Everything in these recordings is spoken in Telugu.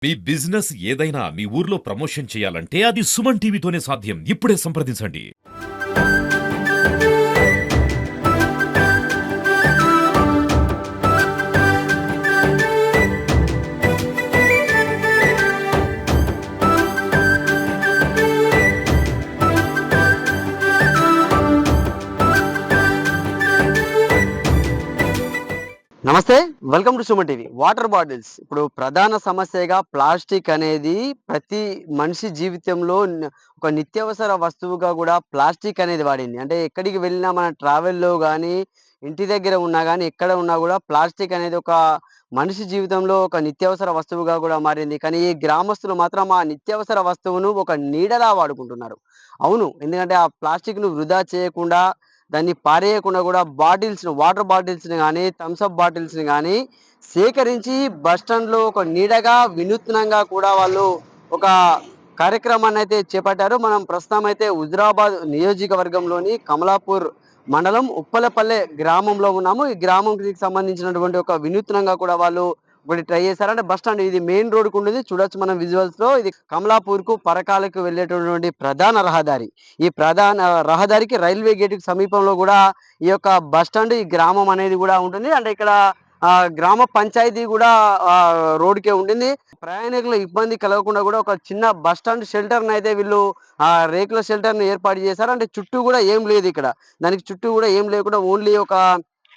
మీ బిజినెస్ ఏదైనా మీ ఊర్లో ప్రమోషన్ చేయాలంటే అది సుమన్ టీవీతోనే సాధ్యం. ఇప్పుడే సంప్రదించండి. నమస్తే, welcome to Suman TV. Water bottles ఇప్పుడు ప్రధాన సమస్యగా ప్లాస్టిక్ అనేది ప్రతి మనిషి జీవితంలో ఒక నిత్యావసర వస్తువుగా కూడా ప్లాస్టిక్ అనేది వాడింది. అంటే ఎక్కడికి వెళ్ళినా మన ట్రావెల్‌లో గానీ, ఇంటి దగ్గర ఉన్నా గానీ, ఎక్కడ ఉన్నా కూడా ప్లాస్టిక్ అనేది ఒక మనిషి జీవితంలో ఒక నిత్యావసర వస్తువుగా కూడా మారింది. కానీ ఈ గ్రామస్తులు మాత్రం ఆ నిత్యావసర వస్తువును ఒక నీడలా వాడుకుంటున్నారు. అవును. ఎందుకంటే ఆ ప్లాస్టిక్‌ను వృధా చేయకుండా దాన్ని పారేయకుండా కూడా బాటిల్స్‌ను వాటర్ బాటిల్స్‌ని గానీ, థమ్స్ అప్ బాటిల్స్‌ని గానీ సేకరించి బస్ స్టాండ్‌లో ఒక నీడగా, వినూత్నంగా కూడా వాళ్ళు ఒక కార్యక్రమాన్నయితే చేపట్టారు. మనం ప్రస్తుతం అయితే హుజురాబాద్ నియోజకవర్గంలోని కమలాపూర్ మండలం ఉప్పలపల్లె గ్రామంలో ఉన్నాము. ఈ గ్రామంకి సంబంధించినటువంటి ఒక వినూత్నంగా కూడా వాళ్ళు ఒకటి ట్రై చేశారు. అంటే బస్ స్టాండ్ ఇది మెయిన్ రోడ్‌కి ఉంటుంది. చూడొచ్చు మనం విజువల్స్‌లో. ఇది కమలాపూర్‌కు, పరకాలకు వెళ్ళేటటువంటి ప్రధాన రహదారి. ఈ ప్రధాన రహదారికి రైల్వే గేట్‌కి సమీపంలో గూడా ఈ యొక్క బస్ స్టాండ్, ఈ గ్రామం అనేది గూడా ఉంటుంది. అంటే ఇక్కడ గ్రామ పంచాయతీ గూడా రోడ్డుకే ఉండింది. ప్రయాణికుల ఇబ్బంది కలగకుండా గూడా ఒక చిన్న బస్ స్టాండ్ షెల్టర్‌నయితే వీళ్ళు రేకుల షెల్టర్‌ని ఏర్పాటు చేశారు. అంటే చుట్టూ గూడా ఏం లేదిక్కడ. దానికి చుట్టూ గూడా ఏం లేకుండా ఓన్లీ ఒక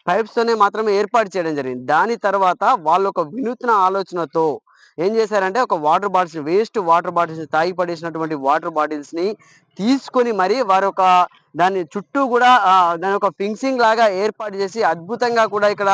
పైప్స్‌తోనే మాత్రమే ఏర్పాటు చేయడం జరిగింది. దాని తర్వాత వాళ్ళొక వినూత్న ఆలోచనతో ఏం చేశారంటే ఒక water bottles waste water bottles తాగి పడేసినటువంటి వాటర్ బాటిల్స్‌ని తీసుకొని మరి వారొక దాన్ని చుట్టూ గూడా దాన్ని ఒక ఫిన్సింగ్ లాగా ఏర్పాటు చేసి అద్భుతంగా కూడా ఇక్కడ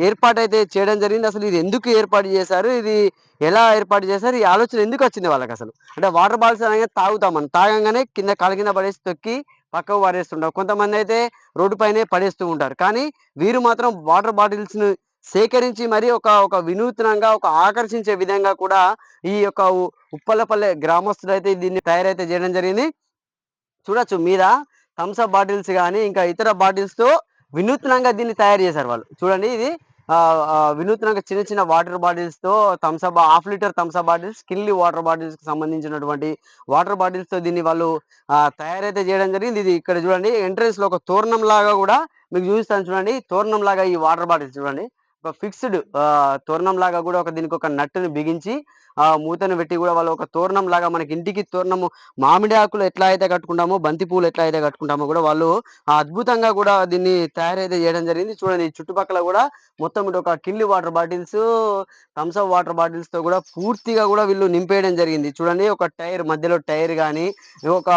ఏర్పాటైతే చేయడం జరిగింది. అసలు ఇది ఎందుకు ఏర్పాటు చేశారు? ఇది ఎలా ఏర్పాటు చేశారు? ఈ ఆలోచన ఎందుకొచ్చింది వాళ్ళకసలు? అంటే వాటర్ బాటిల్స్ అనగానే తాగుతాం మనం. తాగంగానే కాళ్ళ కింద పడేసి తొక్కి పక్కకు పడేస్తుంటాం. కొంతమందైతే రోడ్డు పైనే పడేస్తూ ఉంటారు. కానీ వీరు మాత్రం వాటర్ బాటిల్స్‌ని సేకరించి మరి ఒక వినూత్నంగా, ఒక ఆకర్షించే విధంగా కూడా ఈ యొక్క ఉప్పలపల్లె గ్రామస్తులైతే దీన్ని తయారైతే చేయడం జరిగింది. చూడొచ్చు మీద థమ్స్ అప్ బాటిల్స్ గానీ, ఇంకా ఇతర బాటిల్స్‌తో వినూత్నంగా దీన్ని తయారు చేశారు వాళ్ళు. చూడండి ఇది వినూత్నంగా చిన్న చిన్న వాటర్ బాటిల్స్‌తో Thums Up half litre Thums Up bottles, Kinley water బాటిల్స్‌కి సంబంధించినటువంటి వాటర్ బాటిల్స్‌తో దీన్ని వాళ్ళు తయారైతే చేయడం జరిగింది. ఇది ఇక్కడ చూడండి ఎంట్రన్స్‌లో ఒక తోరణంలాగా గూడా మీకు చూపిస్తాను చూడండి. తోరణంలాగా ఈ వాటర్ బాటిల్స్ చూడండి. ఒక ఫిక్స్‌డ్ తోరణంలాగా గూడా దీనికొక నట్టుని బిగించి మూతను పెట్టి గూడా వాళ్ళు ఒక తోరణంలాగా మనకి ఇంటికి తోరణము మామిడి ఆకులు ఎట్లా అయితే కట్టుకుంటామో, బంతి పూలు ఎట్లా అయితే కట్టుకుంటామో గూడా వాళ్ళు అద్భుతంగా గూడా దీన్ని తయారైతే చేయడం జరిగింది. చూడండి ఈ చుట్టుపక్కల గూడా మొత్తం ఇటొక Kinley water bottles, Thums Up water బాటిల్స్‌తో గూడా పూర్తిగా గూడా వీళ్ళు నింపేయడం జరిగింది. చూడండి ఒక టైర్ మధ్యలో టైర్ గాని, ఒక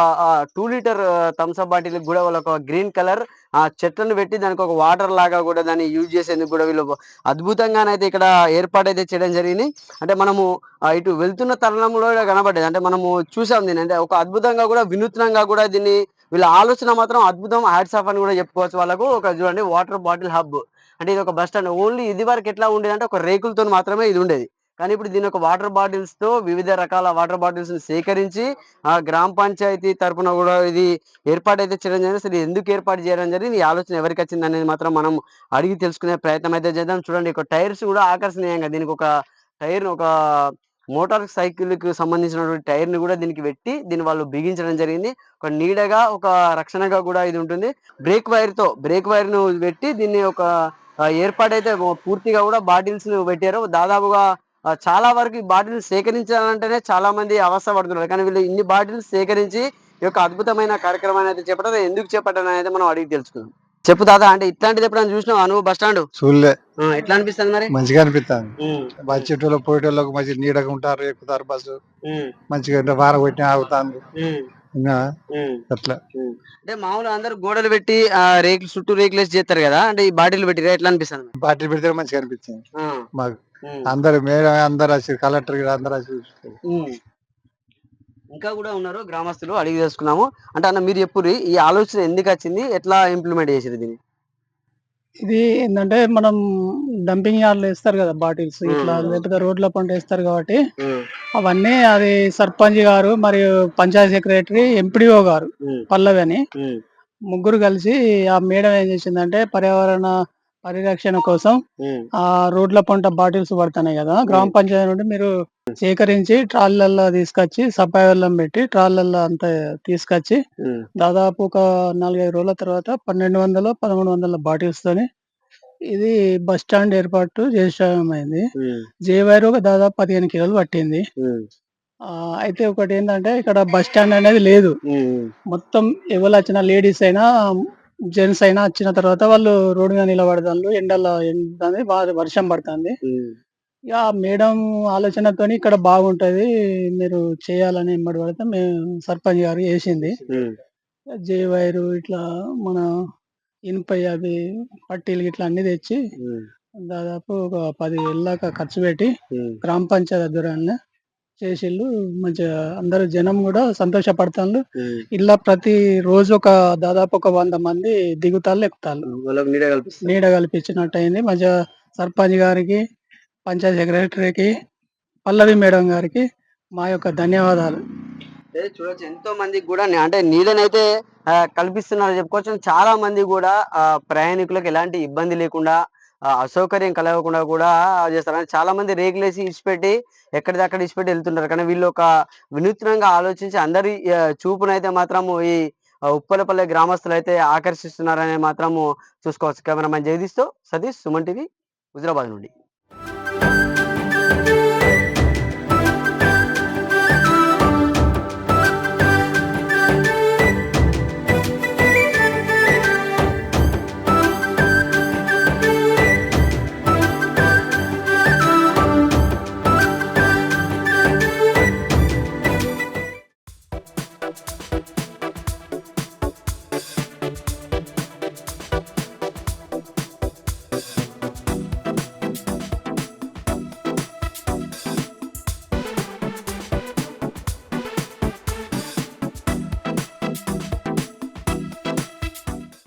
2 లీటర్ థమ్స్ అప్ బాటిల్‌కి గూడా వాళ్ళొక గ్రీన్ కలర్ చెట్లను పెట్టి దానికొక వాటర్ లాగా గూడా దాన్ని యూజ్ చేసేందుకు గూడా వీళ్ళు అద్భుతంగానైతే ఇక్కడ ఏర్పాటైతే చేయడం జరిగింది. అంటే మనము ఇటు వెళ్తున్న తరుణంలో కనబడ్డది. అంటే మనము చూసాం దీన్ని. అంటే ఒక అద్భుతంగా గూడా, వినూత్నంగా గూడా దీన్ని వీళ్ళ ఆలోచన మాత్రం అద్భుతం. హ్యాట్స్ ఆఫ్ అని గూడా చెప్పుకోవచ్చు వాళ్ళకు. ఒక చూడండి వాటర్ బాటిల్ హబ్. అంటే ఇదొక బస్ స్టాండ్. ఓన్లీ ఇదివరకు ఎట్లా ఉండేదంటే ఒక రేకులతోని మాత్రమే ఇది ఉండేది. కానీ ఇప్పుడు దీన్ని ఒక వాటర్ బాటిల్స్‌తో వివిధ రకాల వాటర్ బాటిల్స్‌ని సేకరించి గ్రామ పంచాయతీ తరపున గూడా ఇది ఏర్పాటైతే చేయడం జరిగింది. అసలు ఎందుకు ఏర్పాటు చేయడం జరిగింది? ఈ ఆలోచన ఎవరికొచ్చిందనేది మాత్రం మనం అడిగి తెలుసుకునే ప్రయత్నం అయితే చేద్దాం. చూడండి ఒక టైర్స్ గూడా ఆకర్షణీయంగా దీనికొక టైర్‌ని ఒక మోటార్ సైకిల్‌కి సంబంధించినటువంటి టైర్‌ని గూడా దీనికి పెట్టి దీన్ని వాళ్ళు బిగించడం జరిగింది. ఒక నీడగా, ఒక రక్షణగా గూడా ఇది ఉంటుంది. బ్రేక్ వైర్‌ను పెట్టి దీన్ని ఒక ఏర్పాటైతే పూర్తిగా గూడా బాటిల్స్‌ను పెట్టారు. దాదాపుగా చాలా వరకు ఈ బాటిల్స్ సేకరించాలంటేనే చాలా మంది అవస్థ పడుతున్నారు. కానీ వీళ్ళు ఇన్ని బాటిల్స్ సేకరించి ఈ యొక్క అద్భుతమైన కార్యక్రమాన్ని అయితే చేపట్టారు. ఎందుకు చేపట్టారనేది మనం అడిగి తెలుసుకుందాం. చెప్పు తాత అంటే ఇట్లాంటిది ఎప్పుడైనా చూసినావా నువ్వు బస్ స్టాండ్? చూడలే. ఎట్లా అనిపిస్తుంది మరి? మంచిగా అనిపిత్తాంది. హ్మ్. వచ్చేటోళ్ళు పోయేటోళ్ళకు మంచిగా నీడగా ఉంటారు, ఎక్కుతారు బస్సు. హ్మ్. మంచిగా అంటే వాన కొట్టినా ఆగుతాండ్రు. హ్మ్. ఇంగా హ్మ్. అట్లా. హ్మ్. అంటే మామూలుగా అందరూ గోడలు పెట్టి రేకులు చుట్టూ రేకులేసి చేస్తారు గదా! అంటే ఈ బాటిల్ పెట్టిర్రా ఎట్లా అనిపిస్తుంది? బాటిల్ పెడితే మంచిగా అనిపించింది ఆ! మాకు. హ్మ్. అందరూ మేడం అందరూ వచ్చి కలెక్టర్ గిన అందరూ వచ్చి చూసిపోయారు. హ్మ్. ఇంకా గూడా ఉన్నారు గ్రామస్తులు అడిగి తెలుసుకున్నాము. అంటే అన్న మీరు చెప్పుర్రి ఈ ఆలోచన ఎందుకచ్చింది? ఎట్లా ఇంప్లిమెంట్ చేసిర్రు దీన్ని? ఇది ఏందంటే మనం డంపింగ్ యార్డ్‌లో ఏస్తారు గదా! బాటిల్స్ హ్మ్. ఇట్లా హ్మ్. లేకపోతే రోడ్ల పంట ఏస్తారు కాబట్టి, హ్మ్. అవన్నీ అది సర్పంచ్ గారు మరియు పంచాయత్ సెక్రటరీ, ఎంపీడీఓ గారు హ్మ్. పల్లవి అని హ్మ్. ముగ్గురు కలిసి ఆ మేడం ఏం చేసిందంటే పరిరక్షణ కోసం ఉమ్, రోడ్ల పంట బాటిల్స్ పడుతున్నాయి కదా, గ్రామ ఉమ్, పంచాయతీ నుండి మీరు సేకరించి ట్రాలీలలో తీసుకొచ్చి సఫాయి వల్లం పెట్టి ట్రాలీలలో అంతా తీసుకొచ్చి ఉమ్, దాదాపు ఒక 4-5 రోజుల తర్వాత 1200 1300 బాటిల్స్ తోని ఇది బస్ స్టాండ్ ఏర్పాటు చేసామైంది. ఉమ్, జేవైరు ఒక దాదాపు 15 కిలోలు పట్టింది. ఉమ్, అయితే ఒకటి ఏంటంటే ఇక్కడ బస్ స్టాండ్ అనేది లేదు. ఉమ్, మొత్తం ఎవరు వచ్చిన లేడీస్ అయినా జెంట్స్ అయినా వచ్చిన తర్వాత వాళ్ళు రోడ్డు మీద నిలబడతారు. ఎండలో ఎండుతుంది, బాగా వర్షం పడుతుంది. ఉమ్, ఇక మేడం ఆలోచనతోని ఇక్కడ బాగుంటది, మీరు చేయాలని ఎమ్మడి పడితే మేము సర్పంచ్ గారు చేసింది. ఉమ్, జే వైరు ఇట్లా మన ఇనుపై అవి పట్టీలు ఇట్లా అన్ని తెచ్చి ఉమ్, దాదాపు ఒక 10,000 దాకా ఖర్చు పెట్టి ఉమ్, గ్రామ పంచాయతీ ఆధ్వర్యంలో చేసిళ్ళు. మంచిగా అందరూ జనం కూడా సంతోషపడతాండ్రు. ఉమ్. ఇలా ప్రతి రోజు ఒక దాదాపు ఒక 100 మంది దిగుతాళ్ళు, ఎక్కుతాళ్ళు. వాళ్ళకి నీడ కల్పిస్తారు. నీడ కల్పించినట్టు అయింది. మంచిగా సర్పంచ్ గారికి, పంచాయత్ సెక్రటరీకి, పల్లవి మేడం గారికి మా యొక్క ధన్యవాదాలు. చూడొచ్చు ఎంతో మందికి కూడా అంటే నీడనైతే కల్పిస్తున్నారు చెప్పుకోవచ్చు. చాలా మంది కూడా ప్రయాణికులకు ఎలాంటి ఇబ్బంది లేకుండా అసౌకర్యం కలగకుండా కూడా చేస్తారు. అంటే చాలా మంది రేకులేసి ఇడిచిపెట్టి ఎక్కడిదక్కడ ఇడిచిపెట్టి వెళ్తుంటారు. కానీ వీళ్ళు ఒక వినూత్నంగా ఆలోచించి అందరి చూపునైతే మాత్రము ఈ ఉప్పలపల్లె గ్రామస్తులు అయితే ఆకర్షిస్తున్నారని మాత్రము చూసుకోవచ్చు. కెమెరామెన్ జగదీష్తో సతీష్, సుమన్ టీవీ, హుజరాబాద్ నుండి.